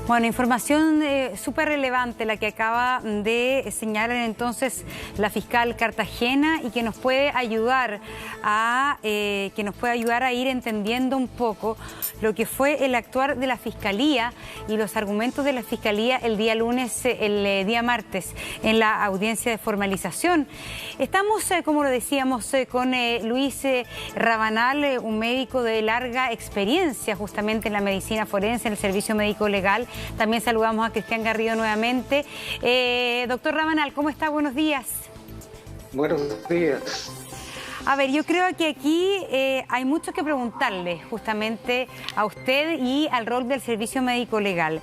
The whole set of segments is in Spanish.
Bueno, información súper relevante la que acaba de señalar entonces la fiscal Cartagena y que nos puede ayudar a ir entendiendo un poco lo que fue el actuar de la Fiscalía y los argumentos de la Fiscalía el día lunes, el día martes, en la audiencia de formalización. Estamos, como lo decíamos, con Luis Rabanal, un médico de larga experiencia justamente en la medicina forense, en el servicio médico legal. También saludamos a Cristian Garrido nuevamente. Doctor Rabanal, ¿cómo está? Buenos días. Buenos días. A ver, yo creo que aquí hay mucho que preguntarle justamente a usted y al rol del servicio médico legal.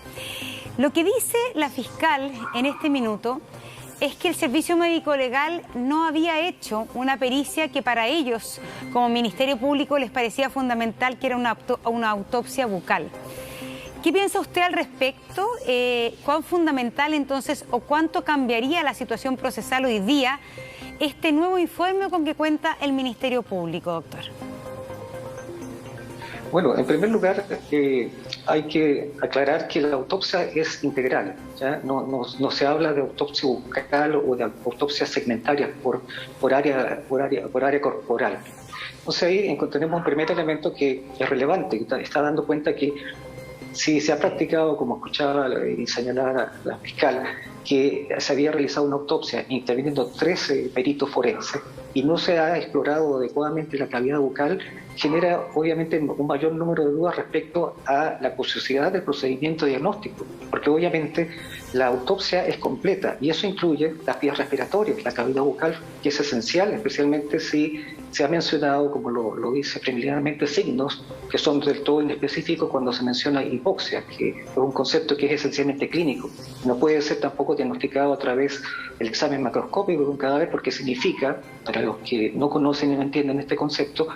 Lo que dice la fiscal en este minuto es que el servicio médico legal no había hecho una pericia que para ellos, como Ministerio Público, les parecía fundamental, que era una autopsia bucal. ¿Qué piensa usted al respecto? ¿Cuán fundamental entonces o cuánto cambiaría la situación procesal hoy día este nuevo informe con que cuenta el Ministerio Público, doctor? Bueno, en primer lugar, hay que aclarar que la autopsia es integral, ¿ya? No se habla de autopsia bucal o de autopsia segmentaria por área corporal. Entonces ahí tenemos un primer elemento que es relevante, que está dando cuenta que si se ha practicado, como escuchaba y señalaba la fiscal, que se había realizado una autopsia interviniendo 13 peritos forenses y no se ha explorado adecuadamente la cavidad bucal, genera obviamente un mayor número de dudas respecto a la posibilidad del procedimiento diagnóstico, porque obviamente la autopsia es completa y eso incluye las vías respiratorias, la cavidad bucal, que es esencial, especialmente si se ha mencionado, como lo dice preliminarmente, signos que son del todo inespecíficos cuando se menciona hipoxia, que es un concepto que es esencialmente clínico. No puede ser tampoco diagnosticado a través del examen macroscópico de un cadáver porque significa, para los que no conocen y no entienden este concepto,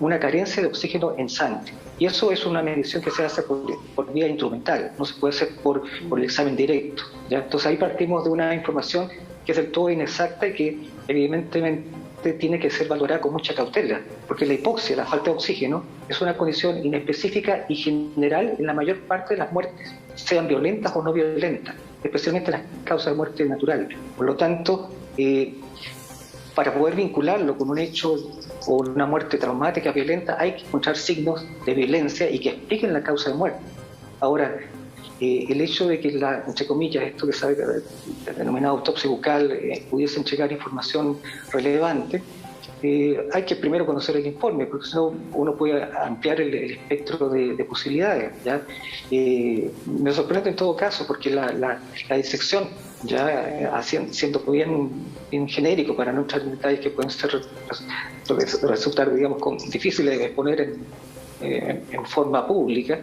una carencia de oxígeno en sangre. Y eso es una medición que se hace por vía instrumental, no se puede hacer por el examen directo, ¿ya? Entonces ahí partimos de una información que es del todo inexacta y que evidentemente tiene que ser valorada con mucha cautela, porque la hipoxia, la falta de oxígeno, es una condición inespecífica y general en la mayor parte de las muertes, sean violentas o no violentas, especialmente las causas de muerte natural. Por lo tanto, para poder vincularlo con un hecho o una muerte traumática violenta, hay que encontrar signos de violencia y que expliquen la causa de muerte. Ahora, el hecho de que, entre comillas, esto que se ha denominado autopsia bucal pudiese entregar información relevante, hay que primero conocer el informe, porque si no uno puede ampliar el espectro de posibilidades, ¿ya? Me sorprende en todo caso, porque la disección, ya siendo bien genérico para no entrar en detalles que pueden resultar, digamos, difíciles de exponer en forma pública,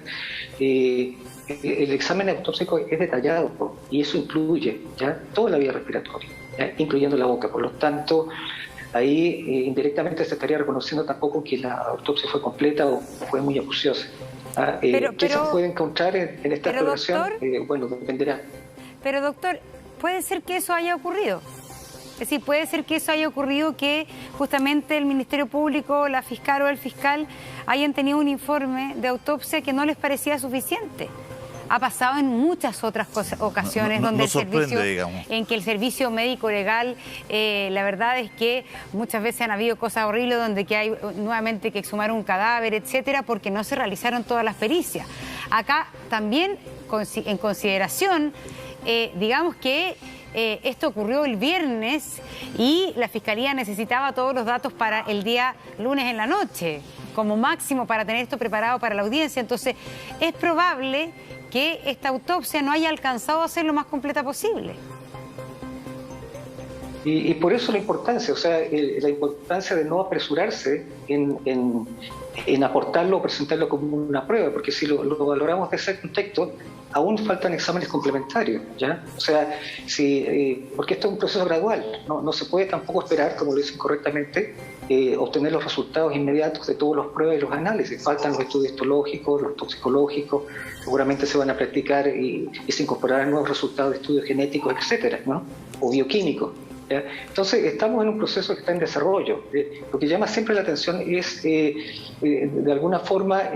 el examen autópsico es detallado y eso incluye ya toda la vía respiratoria, ¿ya? Incluyendo la boca. Por lo tanto, ahí indirectamente se estaría reconociendo tampoco que la autopsia fue completa o fue muy acuciosa. ¿Qué se puede encontrar en esta exploración? Bueno, dependerá. Pero doctor, ¿puede ser que eso haya ocurrido? Es decir, puede ser que eso haya ocurrido, que justamente el Ministerio Público, la fiscal o el fiscal hayan tenido un informe de autopsia que no les parecía suficiente. Ha pasado en muchas otras ocasiones donde en que el servicio médico legal, la verdad es que muchas veces han habido cosas horribles donde que hay nuevamente que exhumar un cadáver, etcétera, porque no se realizaron todas las pericias. Acá también, en consideración, digamos que esto ocurrió el viernes y la Fiscalía necesitaba todos los datos para el día lunes en la noche, como máximo para tener esto preparado para la audiencia. Entonces, es probable que esta autopsia no haya alcanzado a ser lo más completa posible. Y por eso la importancia, la importancia de no apresurarse en aportarlo o presentarlo como una prueba, porque si lo valoramos desde ese contexto, aún faltan exámenes complementarios, ¿ya? Porque esto es un proceso gradual, no se puede tampoco esperar, como lo dicen correctamente, obtener los resultados inmediatos de todas las pruebas y los análisis. Faltan los estudios histológicos, los toxicológicos, seguramente se van a practicar y se incorporarán nuevos resultados de estudios genéticos, etcétera, ¿no? O bioquímicos. ¿ya? Entonces, estamos en un proceso que está en desarrollo. Lo que llama siempre la atención es, de alguna forma,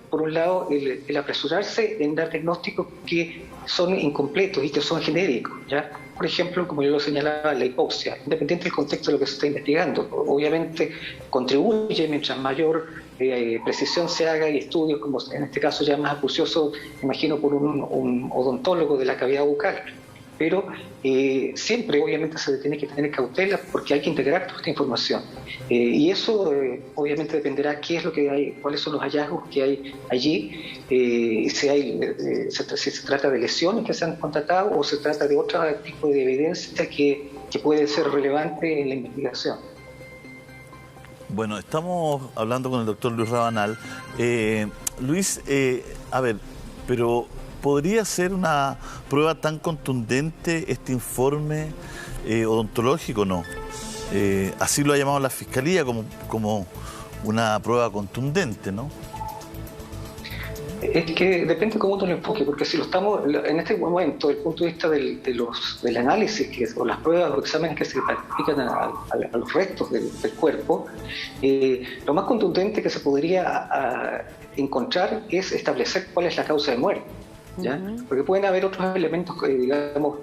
por un lado, el apresurarse en dar diagnósticos que son incompletos y que son genéricos, ¿ya? Por ejemplo, como yo lo señalaba, la hipoxia, independiente del contexto de lo que se está investigando, obviamente contribuye mientras mayor precisión se haga y estudios, como en este caso ya más acucioso, imagino por un odontólogo de la cavidad bucal. Pero siempre obviamente se tiene que tener cautela porque hay que integrar toda esta información. Y eso obviamente dependerá qué es lo que hay, cuáles son los hallazgos que hay allí, si se trata de lesiones que se han constatado o se trata de otro tipo de evidencia que puede ser relevante en la investigación. Bueno, estamos hablando con el doctor Luis Rabanal. Luis, a ver, pero ¿podría ser una prueba tan contundente este informe odontológico? No. Así lo ha llamado la Fiscalía como una prueba contundente, ¿no? Es que depende cómo uno lo enfoque, porque si lo estamos, en este momento, desde el punto de vista del análisis o las pruebas o exámenes que se practican a los restos del cuerpo, lo más contundente que se podría encontrar es establecer cuál es la causa de muerte, ¿ya? Porque pueden haber otros elementos, digamos,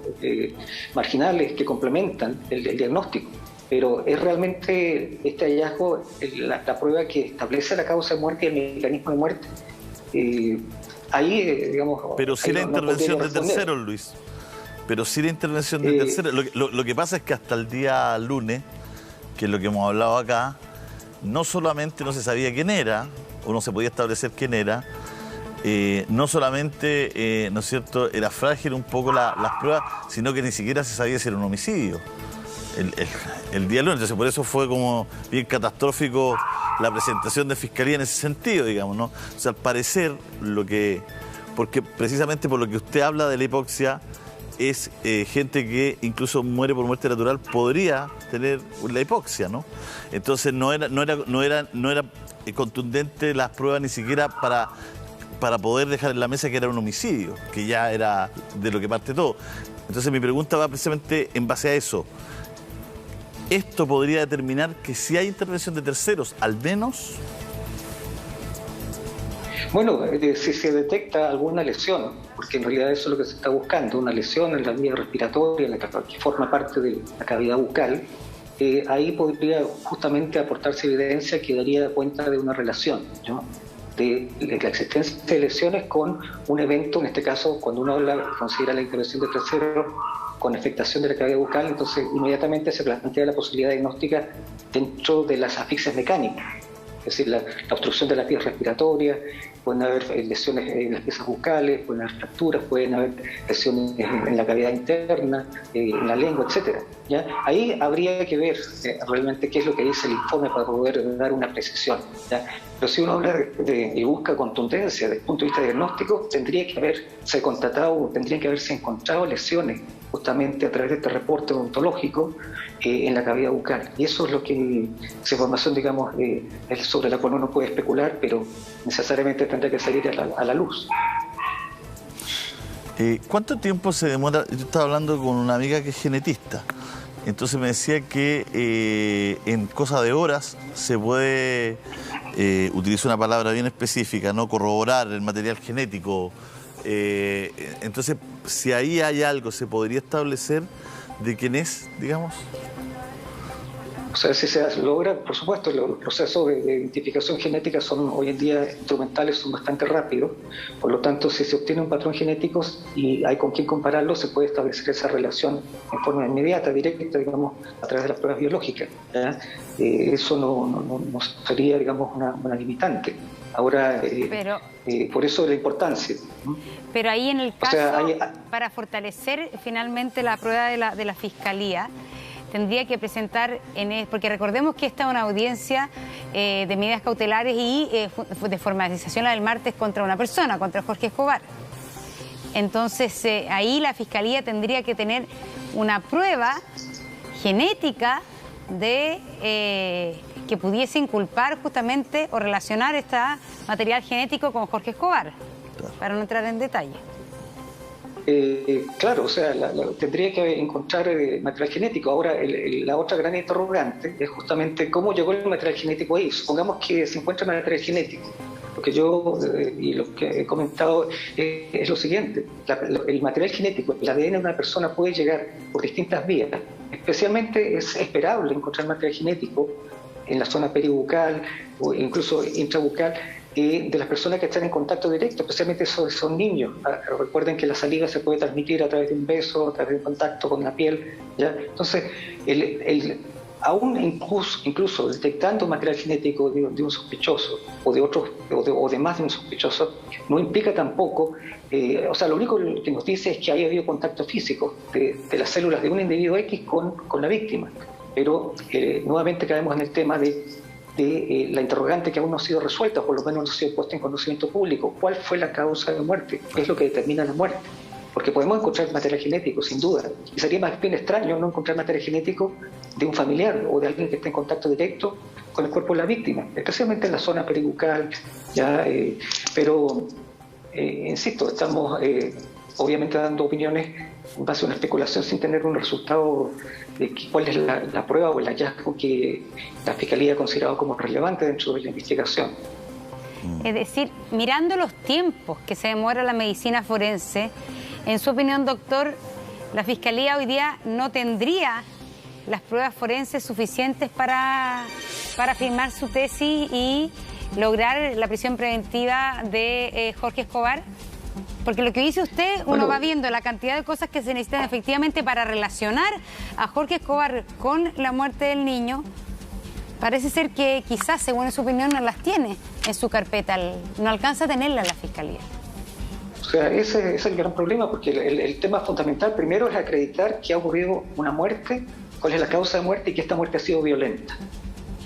marginales que complementan el diagnóstico. Pero es realmente este hallazgo la prueba que establece la causa de muerte y el mecanismo de muerte. Ahí, digamos... Pero sí la intervención de terceros, Luis. Pero sí la intervención de terceros. Lo que pasa es que hasta el día lunes, que es lo que hemos hablado acá, no solamente no se sabía quién era, o no se podía establecer quién era, no solamente, ¿no es cierto?, era frágil un poco las pruebas, sino que ni siquiera se sabía si era un homicidio. El día lunes, entonces por eso fue como bien catastrófico la presentación de Fiscalía en ese sentido, digamos, ¿no? O sea, al parecer, porque precisamente por lo que usted habla de la hipoxia, es gente que incluso muere por muerte natural, podría tener la hipoxia, ¿no? Entonces no era contundente las pruebas ni siquiera para poder dejar en la mesa que era un homicidio, que ya era de lo que parte todo. Entonces mi pregunta va precisamente en base a eso. ¿Esto podría determinar que si hay intervención de terceros, al menos? Bueno, si se detecta alguna lesión, porque en realidad eso es lo que se está buscando, una lesión en la vía respiratoria, en la que forma parte de la cavidad bucal, ahí podría justamente aportarse evidencia que daría cuenta de una relación, ¿no?, de la existencia de lesiones con un evento, en este caso, cuando uno considera la intervención de terceros con afectación de la cavidad bucal, entonces inmediatamente se plantea la posibilidad diagnóstica dentro de las asfixias mecánicas, es decir, la obstrucción de las vías respiratorias, pueden haber lesiones en las piezas bucales, pueden haber fracturas, pueden haber lesiones en la cavidad interna, en la lengua, etcétera, ¿ya? Ahí habría que ver realmente qué es lo que dice el informe para poder dar una precisión, ¿ya? Pero si uno habla y busca contundencia desde el punto de vista diagnóstico, tendrían que haberse encontrado lesiones justamente a través de este reporte odontológico en la cavidad bucal. Y eso es lo que esa información, digamos, es sobre la cual uno puede especular, pero necesariamente tendrá que salir a la luz. ¿Cuánto tiempo se demora? Yo estaba hablando con una amiga que es genetista. Entonces me decía que en cosa de horas se puede, utilizar una palabra bien específica, ¿no?, corroborar el material genético. Entonces, si ahí hay algo, ¿se podría establecer de quién es, digamos? O sea, si se logra, por supuesto, los procesos de identificación genética son hoy en día instrumentales, son bastante rápidos. Por lo tanto, si se obtiene un patrón genético y hay con quién compararlo, se puede establecer esa relación en forma inmediata, directa, digamos, a través de las pruebas biológicas, ¿ya? Eso no sería, digamos, una limitante. Ahora, por eso la importancia. Pero ahí en el caso, para fortalecer finalmente la prueba de la Fiscalía, tendría que presentar, porque recordemos que esta es una audiencia de medidas cautelares y de formalización la del martes contra una persona, contra Jorge Escobar. Entonces, ahí la Fiscalía tendría que tener una prueba genética que pudiese inculpar justamente o relacionar este material genético con Jorge Escobar, para no entrar en detalle. Claro, o sea, tendría que encontrar material genético. Ahora, la otra gran interrogante es justamente cómo llegó el material genético ahí. Supongamos que se encuentra material genético. Lo que yo y lo que he comentado es lo siguiente: el material genético, el ADN de una persona puede llegar por distintas vías. Especialmente es esperable encontrar material genético en la zona peribucal o incluso intrabucal de las personas que están en contacto directo, especialmente son niños. Recuerden que la saliva se puede transmitir a través de un beso, a través de un contacto con la piel, ¿ya? Entonces, aún incluso detectando material genético de un sospechoso o de otros o de más de un sospechoso, no implica tampoco, o sea, lo único que nos dice es que haya habido contacto físico de las células de un individuo X con la víctima. Pero nuevamente caemos en el tema de la interrogante que aún no ha sido resuelta, o por lo menos no ha sido puesta en conocimiento público. ¿Cuál fue la causa de muerte? ¿Qué es lo que determina la muerte? Porque podemos encontrar material genético, sin duda, y sería más bien extraño no encontrar material genético de un familiar o de alguien que esté en contacto directo con el cuerpo de la víctima, especialmente en la zona peribucal, ¿ya? Pero, insisto, estamos obviamente dando opiniones en base a una especulación sin tener un resultado de cuál es la prueba o el hallazgo que la Fiscalía ha considerado como relevante dentro de la investigación. Es decir, mirando los tiempos que se demora la medicina forense, en su opinión, doctor, la Fiscalía hoy día no tendría las pruebas forenses suficientes para firmar su tesis y lograr la prisión preventiva de Jorge Escobar. Porque lo que dice usted, uno va viendo la cantidad de cosas que se necesitan efectivamente para relacionar a Jorge Escobar con la muerte del niño. Parece ser que quizás, según su opinión, no las tiene en su carpeta, no alcanza a tenerla la Fiscalía. O sea, ese es el gran problema, porque el tema fundamental primero es acreditar que ha ocurrido una muerte, cuál es la causa de muerte y que esta muerte ha sido violenta.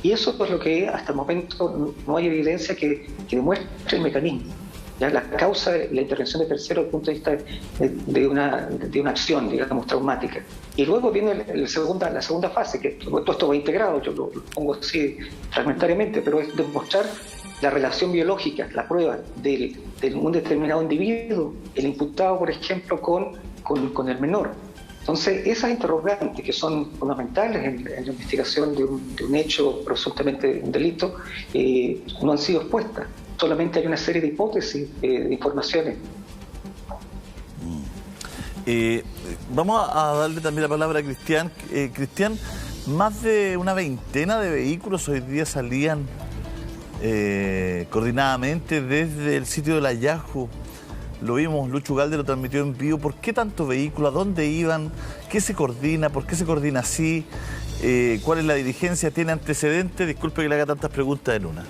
Y eso es lo que hasta el momento no hay evidencia que demuestre el mecanismo. Ya la causa de la intervención de terceros desde el punto de vista de una acción, digamos, traumática. Y luego viene la segunda fase, que todo esto va integrado, yo lo pongo así fragmentariamente, pero es demostrar la relación biológica, la prueba de un determinado individuo, el imputado, por ejemplo, con el menor. Entonces, esas interrogantes que son fundamentales en la investigación de un hecho presuntamente un delito, no han sido expuestas. Solamente hay una serie de hipótesis, de informaciones. Vamos a darle también la palabra a Cristian. Cristian, más de una veintena de vehículos hoy día salían coordinadamente desde el sitio del hallazgo. Lo vimos, Lucho Ugalde lo transmitió en vivo. ¿Por qué tantos vehículos? ¿A dónde iban? ¿Qué se coordina? ¿Por qué se coordina así? ¿Cuál es la dirigencia? ¿Tiene antecedentes? Disculpe que le haga tantas preguntas en una.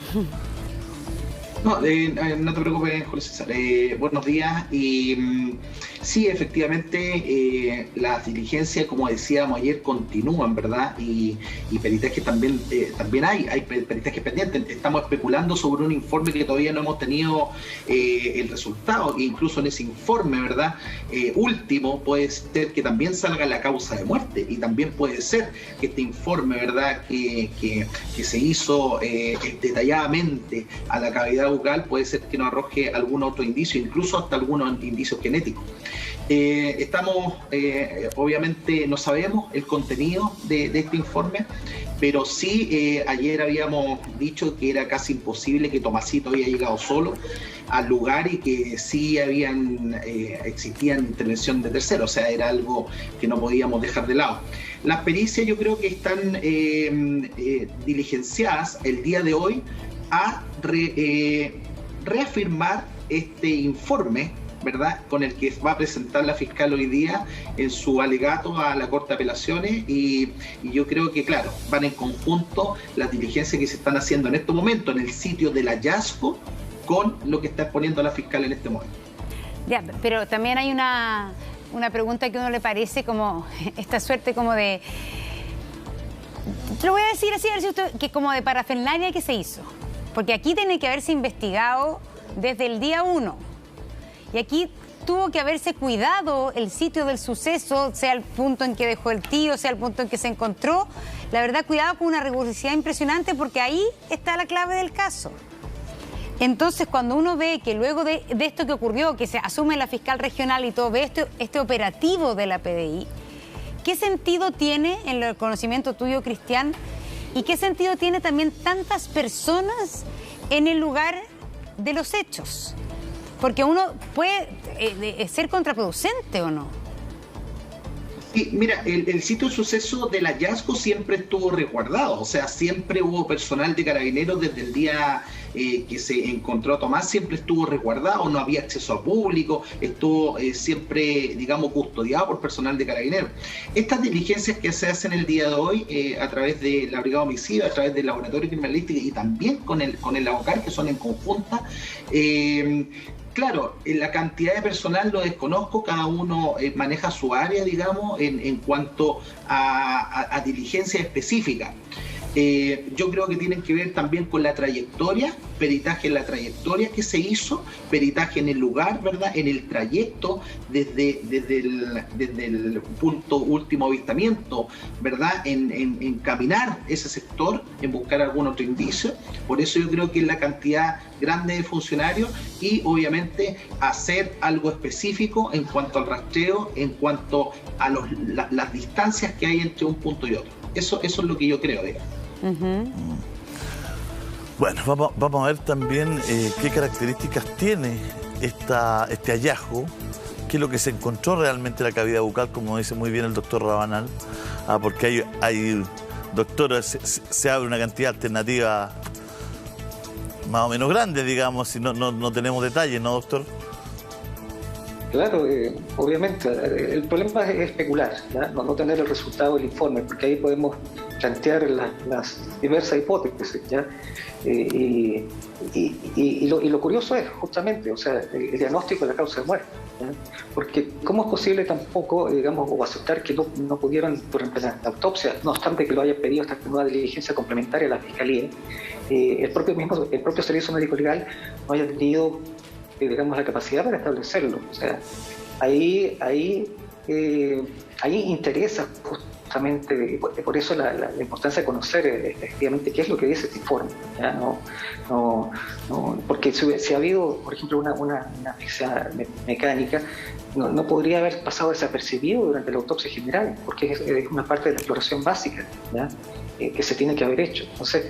No, no te preocupes, Julio César. Buenos días. Sí, efectivamente, las diligencias, como decíamos ayer, continúan, ¿verdad? Y peritajes también hay peritajes pendientes. Estamos especulando sobre un informe que todavía no hemos tenido el resultado. E incluso en ese informe, ¿verdad? Último, puede ser que también salga la causa de muerte. Y también puede ser que este informe, ¿verdad? Que se hizo detalladamente a la cavidad bucal, puede ser que nos arroje algún otro indicio, incluso hasta algunos indicios genéticos. Obviamente no sabemos el contenido de este informe, pero sí ayer habíamos dicho que era casi imposible que Tomasito había llegado solo al lugar y que sí existían intervención de terceros, o sea, era algo que no podíamos dejar de lado. Las pericias yo creo que están diligenciadas el día de hoy a reafirmar este informe, ¿verdad?, con el que va a presentar la fiscal hoy día en su alegato a la Corte de Apelaciones y yo creo que, claro, van en conjunto las diligencias que se están haciendo en este momento en el sitio del hallazgo con lo que está exponiendo la fiscal en este momento. Ya, pero también hay una pregunta que a uno le parece como esta suerte como de... Te lo voy a decir así, a ver si usted, que como de parafernalia que se hizo. Porque aquí tiene que haberse investigado desde el día 1. Y aquí tuvo que haberse cuidado el sitio del suceso, sea el punto en que dejó el tío, sea el punto en que se encontró. La verdad, cuidado con una rigurosidad impresionante porque ahí está la clave del caso. Entonces, cuando uno ve que luego de esto que ocurrió, que se asume la fiscal regional y todo, ve este operativo de la PDI, ¿qué sentido tiene en el conocimiento tuyo, Cristian? ¿Y qué sentido tiene también tantas personas en el lugar de los hechos? Porque uno puede ser contraproducente, ¿o no? Sí, mira, el sitio de suceso del hallazgo siempre estuvo resguardado, o sea, siempre hubo personal de Carabineros desde el día que se encontró a Tomás, siempre estuvo resguardado, no había acceso al público, estuvo siempre, digamos, custodiado por personal de Carabineros. Estas diligencias que se hacen el día de hoy a través de la Brigada Homicida, a través del Laboratorio Criminalístico y también con el ABOCAR, que son en conjunta, claro, la cantidad de personal lo desconozco, cada uno maneja su área, digamos, en cuanto a diligencia específica. Yo creo que tienen que ver también con la trayectoria, peritaje en la trayectoria que se hizo, peritaje en el lugar, ¿verdad? En el trayecto desde el punto último avistamiento, ¿verdad? En caminar ese sector, en buscar algún otro indicio. Por eso yo creo que es la cantidad grande de funcionarios y obviamente hacer algo específico en cuanto al rastreo, en cuanto a las distancias que hay entre un punto y otro. Eso es lo que yo creo, digamos. Bueno, vamos a ver también qué características tiene este hallazgo, qué es lo que se encontró realmente en la cavidad bucal, como dice muy bien el doctor Rabanal, porque hay doctores, se abre una cantidad alternativa más o menos grande, digamos, si no tenemos detalles, ¿no, doctor? Claro, obviamente, el problema es especular, ¿ya? No tener el resultado del informe, porque ahí podemos plantear las diversas hipótesis, ¿ya? Y lo curioso es, justamente, o sea, el diagnóstico de la causa de muerte, ¿ya? Porque ¿cómo es posible tampoco, digamos, o aceptar que no pudieron durante la autopsia, no obstante que lo haya pedido esta nueva diligencia complementaria a la Fiscalía, el propio Servicio Médico Legal no haya tenido, digamos, la capacidad para establecerlo? O sea, ahí interesa justamente, por eso la importancia de conocer efectivamente qué es lo que dice este informe, ¿ya? No, porque si ha habido, por ejemplo, una asfixia mecánica, no podría haber pasado desapercibido durante la autopsia general, porque es una parte de la exploración básica, ¿ya? Que se tiene que haber hecho. Entonces,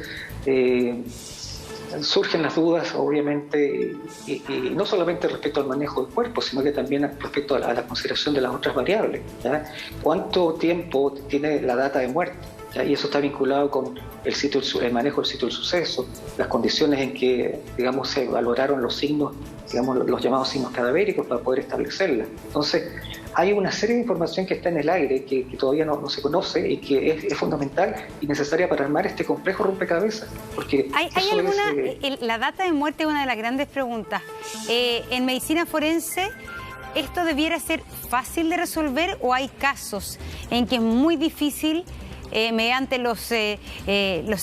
surgen las dudas, obviamente, y no solamente respecto al manejo del cuerpo, sino que también respecto a la consideración de las otras variables, ¿ya? ¿Cuánto tiempo tiene la data de muerte? ¿Ya? Y eso está vinculado con el manejo del sitio del suceso, las condiciones en que, digamos, se valoraron los signos, digamos, los llamados signos cadavéricos para poder establecerla. Entonces, hay una serie de información que está en el aire que todavía no se conoce y que es fundamental y necesaria para armar este complejo rompecabezas. Porque ¿Hay alguna, la data de muerte es una de las grandes preguntas. En medicina forense, ¿esto debiera ser fácil de resolver o hay casos en que es muy difícil mediante los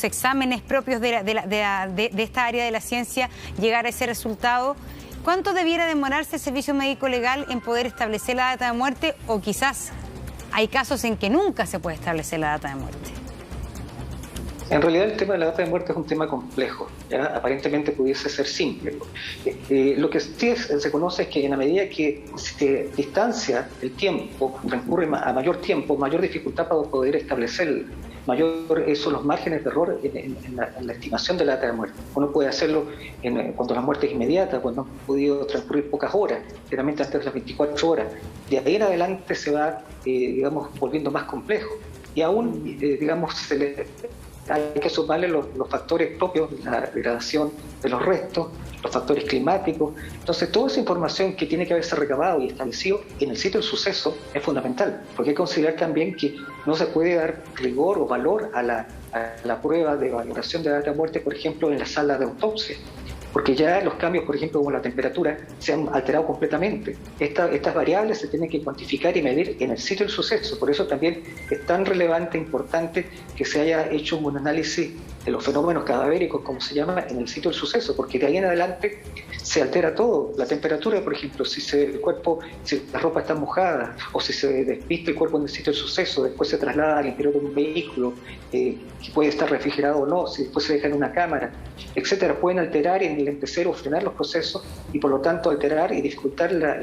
exámenes propios de esta área de la ciencia llegar a ese resultado? ¿Cuánto debiera demorarse el Servicio Médico Legal en poder establecer la data de muerte? O quizás hay casos en que nunca se puede establecer la data de muerte. En realidad el tema de la data de muerte es un tema complejo, ¿ya? Aparentemente pudiese ser simple. Lo que sí se conoce es que en la medida que se distancia el tiempo, recurre a mayor tiempo, mayor dificultad para poder establecer, mayor son los márgenes de error en la estimación de la data de muerte. Uno puede hacerlo cuando la muerte es inmediata, cuando han podido transcurrir pocas horas, generalmente antes de las 24 horas. De ahí en adelante se va, digamos, volviendo más complejo. Y aún, digamos, hay que sumarle los factores propios, la degradación de los restos, los factores climáticos. Entonces, toda esa información que tiene que haberse recabado y establecido en el sitio del suceso es fundamental, porque hay que considerar también que no se puede dar rigor o valor a la prueba de valoración de la data de muerte, por ejemplo, en la sala de autopsia, porque ya los cambios, por ejemplo, como la temperatura, se han alterado completamente. Estas variables se tienen que cuantificar y medir en el sitio del suceso. Por eso también es tan relevante e importante que se haya hecho un análisis los fenómenos cadavéricos, como se llama, en el sitio del suceso, porque de ahí en adelante se altera todo. La temperatura, por ejemplo, si la ropa está mojada o si se despiste el cuerpo en el sitio del suceso, después se traslada al interior de un vehículo que puede estar refrigerado o no, si después se deja en una cámara, etcétera, pueden alterar en el empezar o frenar los procesos y por lo tanto alterar y dificultar la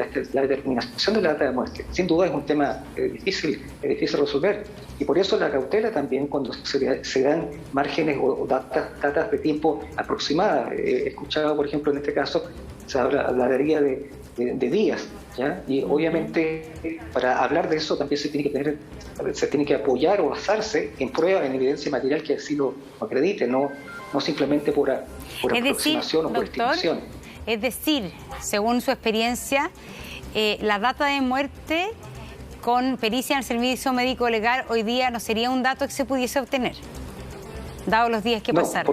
determinación de la data de muerte. Sin duda es un tema difícil resolver, y por eso la cautela también, cuando se dan márgenes o datas de tiempo aproximadas. He escuchado, por ejemplo, en este caso se hablaría de días, ¿ya? Y obviamente para hablar de eso también se tiene que apoyar o basarse en pruebas, en evidencia material que así lo acredite, no simplemente por aproximación o por estimación. Es decir, según su experiencia, la data de muerte con pericia en el servicio médico legal hoy día no sería un dato que se pudiese obtener, dado los días que pasaron.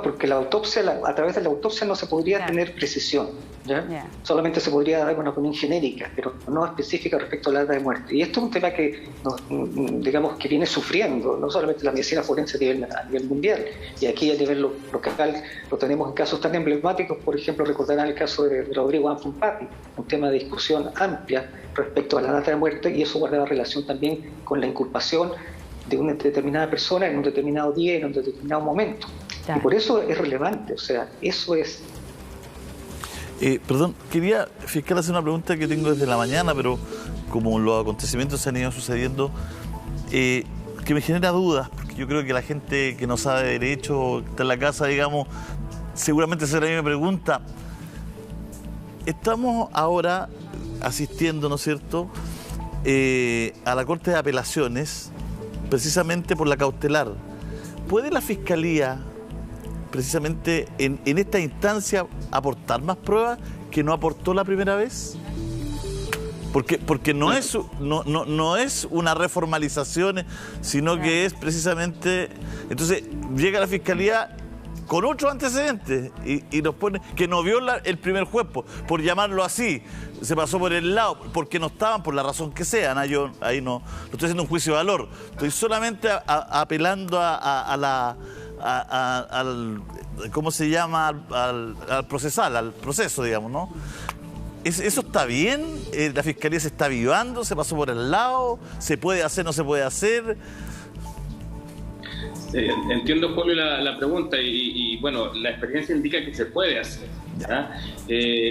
Porque la autopsia, a través de la autopsia no se podría tener precisión, ¿ya? Solamente se podría dar una opinión genérica, pero no específica respecto a la data de muerte. Y esto es un tema que, digamos, que viene sufriendo, no solamente la medicina forense a nivel mundial, y aquí a nivel local lo tenemos en casos tan emblemáticos. Por ejemplo, recordarán el caso de Rodrigo Anfunpati, un tema de discusión amplia respecto a la data de muerte, y eso guardaba relación también con la inculpación de una determinada persona en un determinado día, en un determinado momento. Y por eso es relevante, o sea, eso es... Perdón, quería, fiscal, hacer una pregunta que tengo desde la mañana, pero como los acontecimientos se han ido sucediendo, que me genera dudas, porque yo creo que la gente que no sabe de derecho, está en la casa, digamos, seguramente será la misma pregunta. Estamos ahora asistiendo, ¿no es cierto?, a la Corte de Apelaciones, precisamente por la cautelar. ¿Puede la Fiscalía, precisamente en esta instancia, aportar más pruebas que no aportó la primera vez? Porque no es una reformalización, sino que es precisamente... Entonces llega la Fiscalía con otros antecedentes y nos pone que no vio el primer juez, por llamarlo así, se pasó por el lado, porque no estaban, por la razón que sea, ¿no? Yo ahí no estoy haciendo un juicio de valor, estoy solamente apelando al ¿cómo se llama? Al procesal, al proceso, digamos, ¿no? ¿Eso está bien? ¿La Fiscalía se está avivando? ¿Se pasó por el lado? ¿Se puede hacer, no se puede hacer? Entiendo, Julio, la pregunta y bueno, la experiencia indica que se puede hacer, ¿ya?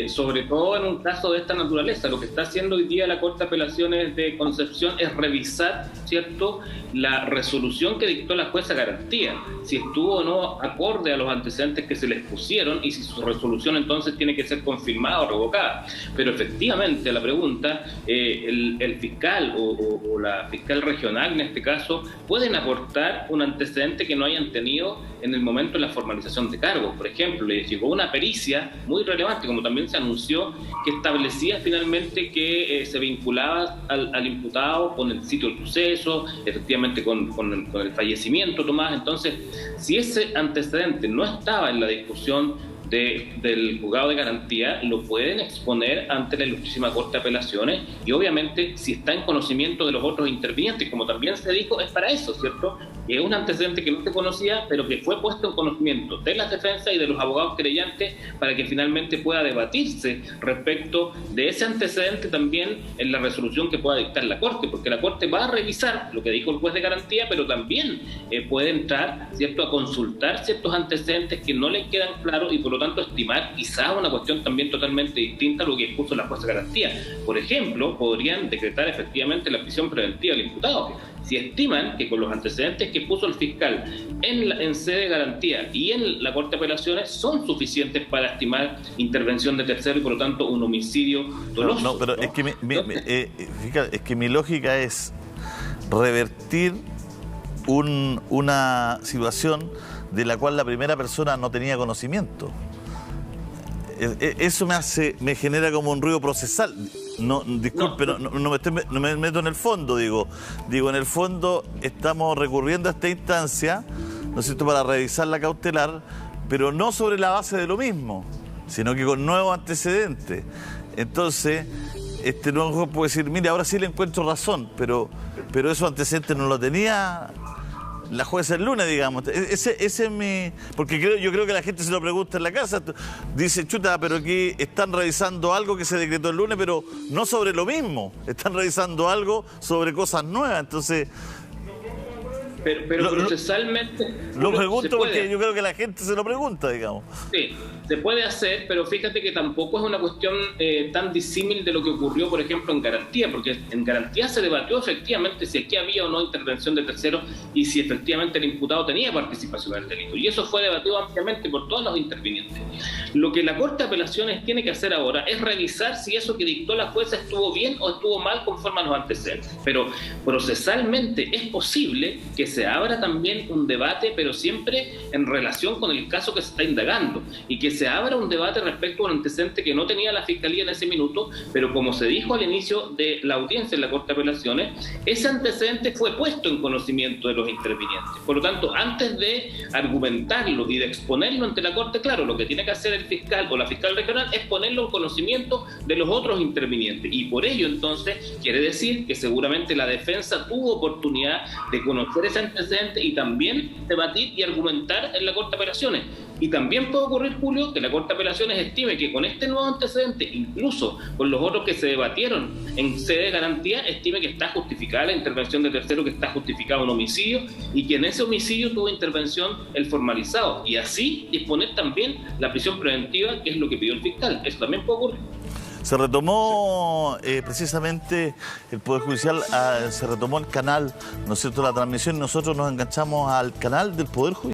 Sobre todo en un caso de esta naturaleza. Lo que está haciendo hoy día la Corte de Apelaciones de Concepción es revisar, ¿cierto?, la resolución que dictó la jueza Garantía, si estuvo o no acorde a los antecedentes que se les pusieron y si su resolución entonces tiene que ser confirmada o revocada. Pero efectivamente la pregunta, el fiscal o la fiscal regional en este caso pueden aportar un antecedente que no hayan tenido en el momento de la formalización de cargos. Por ejemplo, le llegó una pericia muy relevante, como también se anunció, que establecía finalmente que se vinculaba al imputado con el sitio del suceso, efectivamente con el fallecimiento, Tomás. Entonces, si ese antecedente no estaba en la discusión del juzgado de garantía, lo pueden exponer ante la Ilustrísima Corte de Apelaciones y obviamente si está en conocimiento de los otros intervinientes, como también se dijo, es para eso, ¿cierto? Es un antecedente que no se conocía, pero que fue puesto en conocimiento de las defensas y de los abogados querellantes para que finalmente pueda debatirse respecto de ese antecedente también en la resolución que pueda dictar la Corte, porque la Corte va a revisar lo que dijo el juez de garantía, pero también puede entrar, ¿cierto?, a consultar ciertos antecedentes que no le quedan claros y por lo tanto estimar quizás una cuestión también totalmente distinta a lo que expuso la jueza de garantía. Por ejemplo, podrían decretar efectivamente la prisión preventiva del imputado. Si estiman que con los antecedentes que puso el fiscal en sede de garantía y en la Corte de Apelaciones son suficientes para estimar intervención de tercero y por lo tanto un homicidio doloso. No, pero es que mi lógica es revertir una situación de la cual la primera persona no tenía conocimiento. Eso me genera como un ruido procesal. Disculpe, no me meto en el fondo, digo, en el fondo estamos recurriendo a esta instancia, ¿no es cierto?, para revisar la cautelar, pero no sobre la base de lo mismo, sino que con nuevos antecedentes. Entonces, este nuevo juez puede decir, mire, ahora sí le encuentro razón, pero esos antecedentes no lo tenía La jueza el lunes, digamos. Ese es mi... Porque yo creo que la gente se lo pregunta en la casa. Dice, chuta, pero aquí están revisando algo que se decretó el lunes, pero no sobre lo mismo. Están revisando algo sobre cosas nuevas. Entonces... Pero procesalmente... Lo pregunto porque yo creo que la gente se lo pregunta, digamos. Sí, se puede hacer, pero fíjate que tampoco es una cuestión tan disímil de lo que ocurrió, por ejemplo, en Garantía, porque en Garantía se debatió efectivamente si aquí había o no intervención de terceros y si efectivamente el imputado tenía participación en el delito. Y eso fue debatido ampliamente por todos los intervinientes. Lo que la Corte de Apelaciones tiene que hacer ahora es revisar si eso que dictó la jueza estuvo bien o estuvo mal conforme a los antecedentes. Pero procesalmente es posible que se abra también un debate, pero siempre en relación con el caso que se está indagando, y que se abra un debate respecto a un antecedente que no tenía la Fiscalía en ese minuto, pero como se dijo al inicio de la audiencia en la Corte de Apelaciones, ese antecedente fue puesto en conocimiento de los intervinientes. Por lo tanto, antes de argumentarlo y de exponerlo ante la Corte, claro, lo que tiene que hacer el fiscal o la fiscal regional es ponerlo en conocimiento de los otros intervinientes, y por ello entonces quiere decir que seguramente la defensa tuvo oportunidad de conocer ese antecedente y también debatir y argumentar en la Corte de Apelaciones. Y también puede ocurrir, Julio, que la Corte de Apelaciones estime que con este nuevo antecedente, incluso con los otros que se debatieron en sede de garantía, estime que está justificada la intervención de tercero, que está justificado un homicidio, y que en ese homicidio tuvo intervención el formalizado, y así disponer también la prisión preventiva, que es lo que pidió el fiscal. Eso también puede ocurrir. Se retomó precisamente el Poder Judicial, se retomó el canal, ¿no es cierto?, la transmisión, y nosotros nos enganchamos al canal del Poder Judicial.